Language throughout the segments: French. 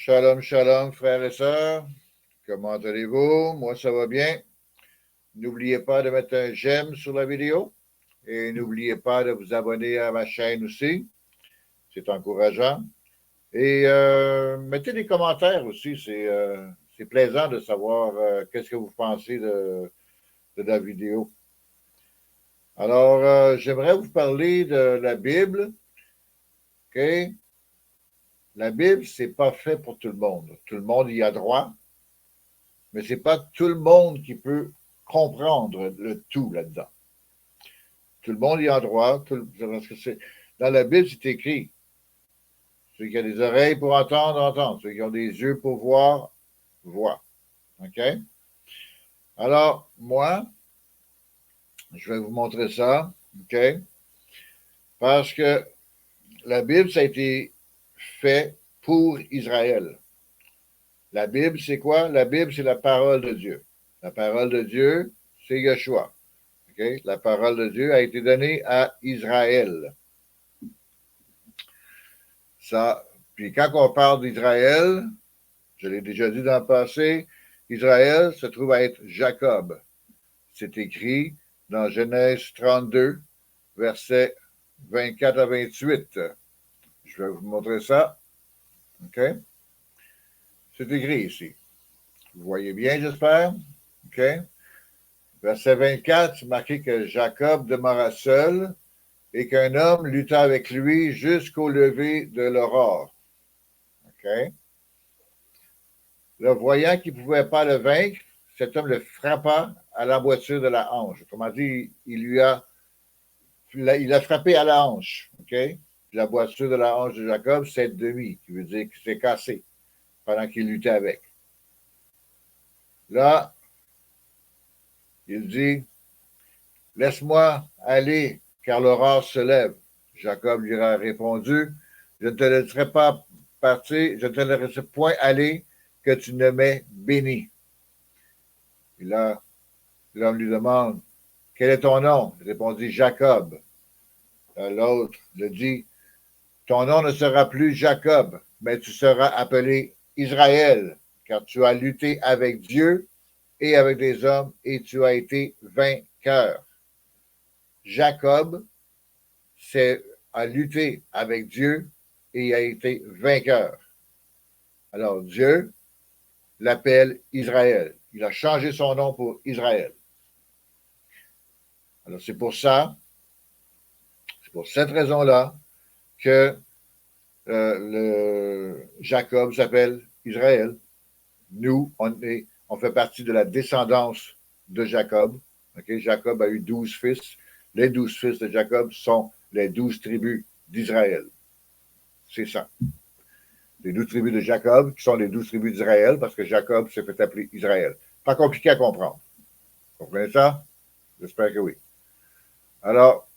Shalom, shalom, frères et sœurs. Comment allez-vous? Moi, ça va bien. N'oubliez pas de mettre un j'aime sur la vidéo et n'oubliez pas de vous abonner à ma chaîne aussi. C'est encourageant. Et mettez des commentaires aussi. C'est plaisant de savoir qu'est-ce que vous pensez de la vidéo. Alors, j'aimerais vous parler de la Bible. OK? La Bible, c'est pas fait pour tout le monde. Tout le monde y a droit, mais c'est pas tout le monde qui peut comprendre le tout là-dedans. Tout le monde y a droit. Parce que dans la Bible, c'est écrit. Ceux qui ont des oreilles pour entendre, entendent. Ceux qui ont des yeux pour voir, voient. OK? Alors, moi, je vais vous montrer ça. OK? Parce que la Bible, ça a été fait pour Israël. La Bible, c'est quoi? La Bible, c'est la parole de Dieu. La parole de Dieu, c'est Yeshua. Okay? La parole de Dieu a été donnée à Israël. Ça, puis quand on parle d'Israël, je l'ai déjà dit dans le passé, Israël se trouve à être Jacob. C'est écrit dans Genèse 32, versets 24 à 28. Je vais vous montrer ça. OK? C'est écrit ici. Vous voyez bien, j'espère? OK? Verset 24, c'est marqué que Jacob demeura seul et qu'un homme lutta avec lui jusqu'au lever de l'aurore. OK? Le voyant qu'il ne pouvait pas le vaincre, cet homme le frappa à l'emboîture de la hanche. Comment dire, il a frappé à la hanche. OK? La boiture de la hanche de Jacob, c'est demi, qui veut dire qu'il s'est cassé pendant qu'il luttait avec. Là, il dit, laisse-moi aller, car l'aurore se lève. Jacob lui a répondu, je ne te laisserai pas partir, je ne te laisserai point aller, que tu ne m'aies béni. Et là, l'homme lui demande, quel est ton nom? Il répondit, Jacob. L'autre le dit, ton nom ne sera plus Jacob, mais tu seras appelé Israël, car tu as lutté avec Dieu et avec des hommes, et tu as été vainqueur. Jacob a lutté avec Dieu et a été vainqueur. Alors Dieu l'appelle Israël. Il a changé son nom pour Israël. Alors c'est pour cette raison-là que Jacob s'appelle Israël. Nous, on fait partie de la descendance de Jacob. Okay? Jacob a eu 12 fils. Les 12 fils de Jacob sont les 12 tribus d'Israël. C'est ça. Les 12 tribus de Jacob, qui sont les 12 tribus d'Israël, parce que Jacob s'est fait appeler Israël. Pas compliqué à comprendre. Vous comprenez ça? J'espère que oui. Alors,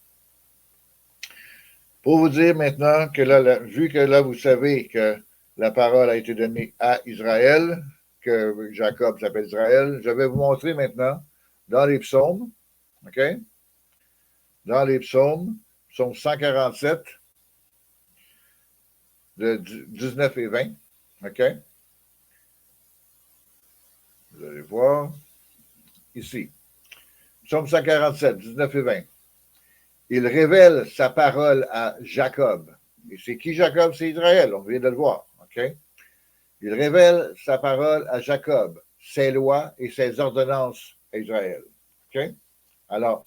pour vous dire maintenant que là, vu que là, vous savez que la parole a été donnée à Israël, que Jacob s'appelle Israël, je vais vous montrer maintenant dans les psaumes, OK? Dans les psaumes, psaume 147, de 19 et 20, OK? Vous allez voir ici. Psaume 147, 19 et 20. Il révèle sa parole à Jacob. Et c'est qui Jacob? C'est Israël, on vient de le voir, OK? Il révèle sa parole à Jacob, ses lois et ses ordonnances à Israël. OK? Alors,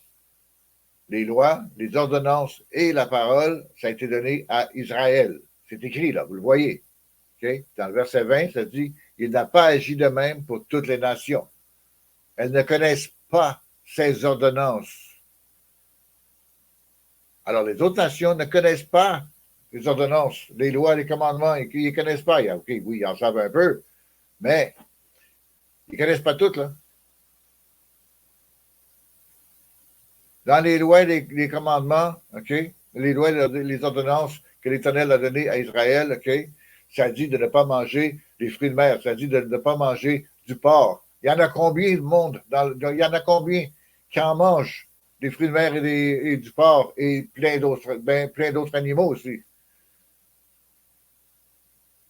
les lois, les ordonnances et la parole, ça a été donné à Israël. C'est écrit là, vous le voyez. OK? Dans le verset 20, ça dit, il n'a pas agi de même pour toutes les nations. Elles ne connaissent pas ses ordonnances. Alors, les autres nations ne connaissent pas les ordonnances, les lois, les commandements, et qu'ils ne connaissent pas. OK, oui, ils en savent un peu, mais ils ne connaissent pas toutes, là. Dans les lois et les commandements, OK, les lois et les ordonnances que l'Éternel a données à Israël, OK, ça dit de ne pas manger des fruits de mer, ça dit de ne pas manger du porc. Il y en a combien de monde? Il y en a combien qui en mangent des fruits de mer et du porc et plein d'autres animaux aussi?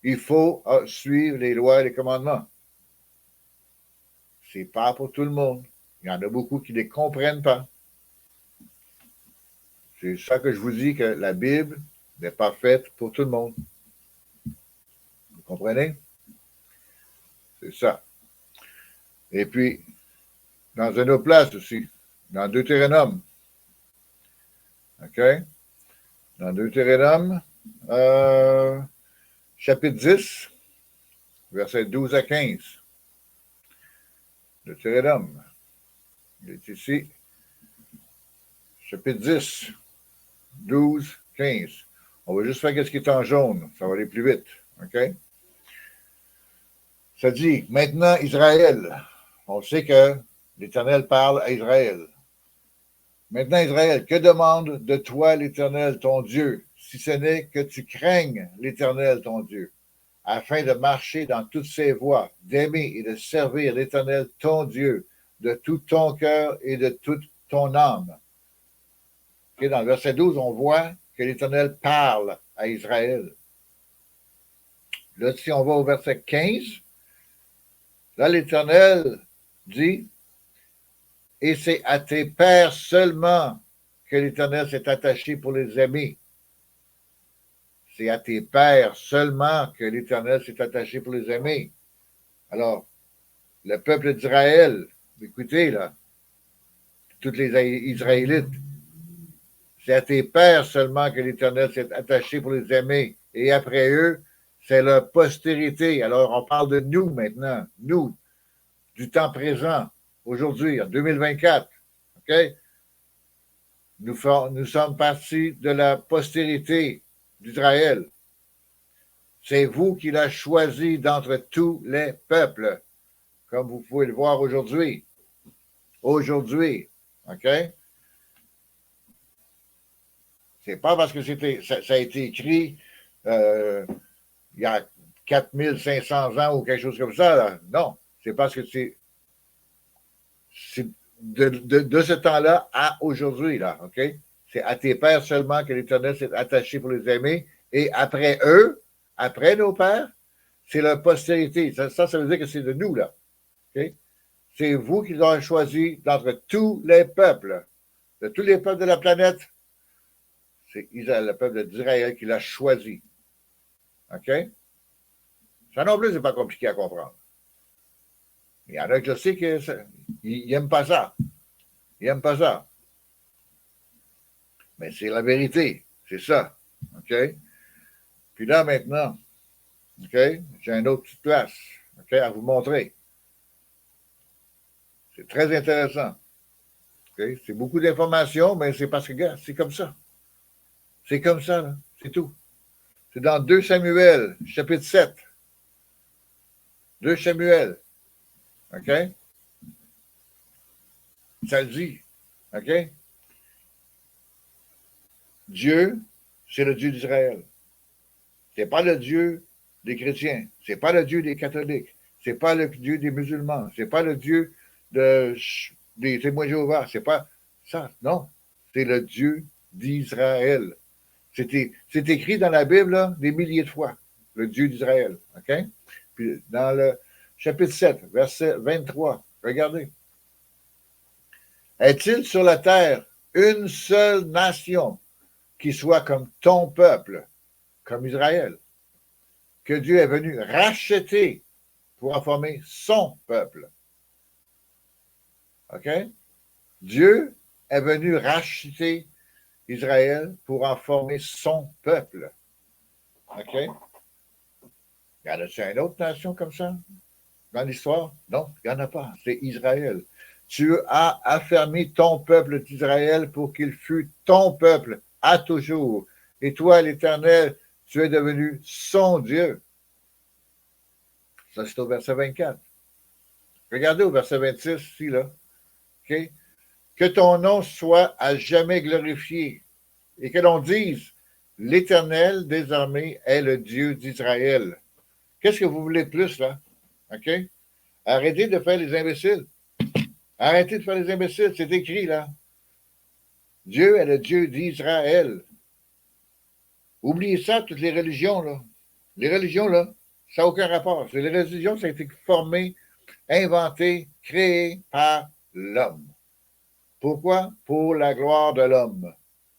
il faut suivre les lois et les commandements. C'est pas pour tout le monde. Il y en a beaucoup qui ne les comprennent pas. C'est ça que je vous dis que la Bible n'est pas faite pour tout le monde. Vous comprenez? C'est ça. Et puis, dans une autre place aussi, dans Deutéronome. OK? Dans Deutéronome, chapitre 10, versets 12 à 15. Deutéronome. Il est ici. Chapitre 10, 12, 15. On va juste faire ce qui est en jaune. Ça va aller plus vite. OK? Ça dit, maintenant, Israël. On sait que l'Éternel parle à Israël. Maintenant, Israël, que demande de toi l'Éternel, ton Dieu, si ce n'est que tu craignes l'Éternel, ton Dieu, afin de marcher dans toutes ses voies, d'aimer et de servir l'Éternel, ton Dieu, de tout ton cœur et de toute ton âme. Okay, dans le verset 12, on voit que l'Éternel parle à Israël. Là, si on va au verset 15, là, l'Éternel dit, et c'est à tes pères seulement que l'Éternel s'est attaché pour les aimer. C'est à tes pères seulement que l'Éternel s'est attaché pour les aimer. Alors, le peuple d'Israël, écoutez là, tous les Israélites, c'est à tes pères seulement que l'Éternel s'est attaché pour les aimer. Et après eux, c'est leur postérité. Alors, on parle de nous maintenant, nous, du temps présent, aujourd'hui, en 2024. OK? Nous sommes partis de la postérité d'Israël. C'est vous qui l'avez choisi d'entre tous les peuples, comme vous pouvez le voir aujourd'hui. Aujourd'hui. OK? C'est pas parce que ça a été écrit il y a 4500 ans ou quelque chose comme ça. Là. Non. C'est parce que c'est de ce temps-là à aujourd'hui. Là. OK? C'est à tes pères seulement que l'Éternel s'est attaché pour les aimer. Et après eux, après nos pères, c'est leur postérité. Ça veut dire que c'est de nous, là. Okay? C'est vous qui l'avez choisi d'entre tous les peuples, de tous les peuples de la planète. C'est Israël, le peuple d'Israël qui l'a choisi. OK? Ça non plus, c'est pas compliqué à comprendre. Il y en a que je sais qu'ils n'aiment pas ça. Ils n'aiment pas ça. Mais c'est la vérité. C'est ça. OK? Puis là, maintenant, OK? J'ai une autre petite place, OK, à vous montrer. C'est très intéressant. Okay? C'est beaucoup d'informations, mais c'est parce que, regarde, c'est comme ça. C'est comme ça, là. C'est tout. C'est dans 2 Samuel, chapitre 7. 2 Samuel. OK? Ça le dit. OK? Dieu, c'est le Dieu d'Israël. C'est pas le Dieu des chrétiens. C'est pas le Dieu des catholiques. C'est pas le Dieu des musulmans. C'est pas le Dieu des témoins de Jéhovah. C'est pas ça. Non. C'est le Dieu d'Israël. C'est écrit dans la Bible là, des milliers de fois. Le Dieu d'Israël. OK? Puis dans le chapitre 7, verset 23, regardez. Est-il sur la terre une seule nation qui soit comme ton peuple, comme Israël, que Dieu est venu racheter pour en former son peuple? OK? Dieu est venu racheter Israël pour en former son peuple. OK? Y en a-t-il une autre nation comme ça dans l'histoire? Non, il n'y en a pas. C'est Israël. Tu as affermi ton peuple d'Israël pour qu'il fût ton peuple à toujours. Et toi, l'Éternel, tu es devenu son Dieu. Ça, c'est au verset 24. Regardez au verset 26, ici, là. OK? Que ton nom soit à jamais glorifié et que l'on dise, l'Éternel des armées est le Dieu d'Israël. Qu'est-ce que vous voulez de plus, là? OK? Arrêtez de faire les imbéciles. Arrêtez de faire les imbéciles. C'est écrit, là. Dieu est le Dieu d'Israël. Oubliez ça, toutes les religions, là. Les religions, là, ça n'a aucun rapport. Les religions, ça a été formé, inventé, créé par l'homme. Pourquoi? Pour la gloire de l'homme.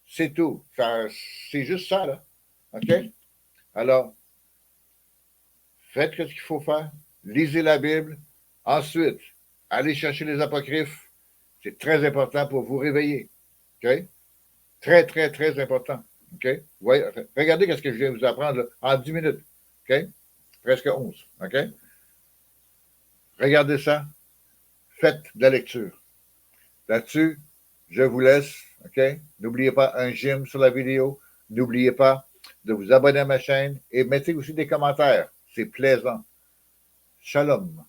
C'est tout. C'est juste ça, là. OK? Alors, faites ce qu'il faut faire. Lisez la Bible. Ensuite, allez chercher les apocryphes. C'est très important pour vous réveiller. OK? Très, très, très important. OK? Voyez, regardez ce que je viens de vous apprendre là, en 10 minutes. OK? Presque 11. OK? Regardez ça. Faites de la lecture. Là-dessus, je vous laisse. OK? N'oubliez pas un j'aime sur la vidéo. N'oubliez pas de vous abonner à ma chaîne et mettez aussi des commentaires. C'est plaisant. Shalom.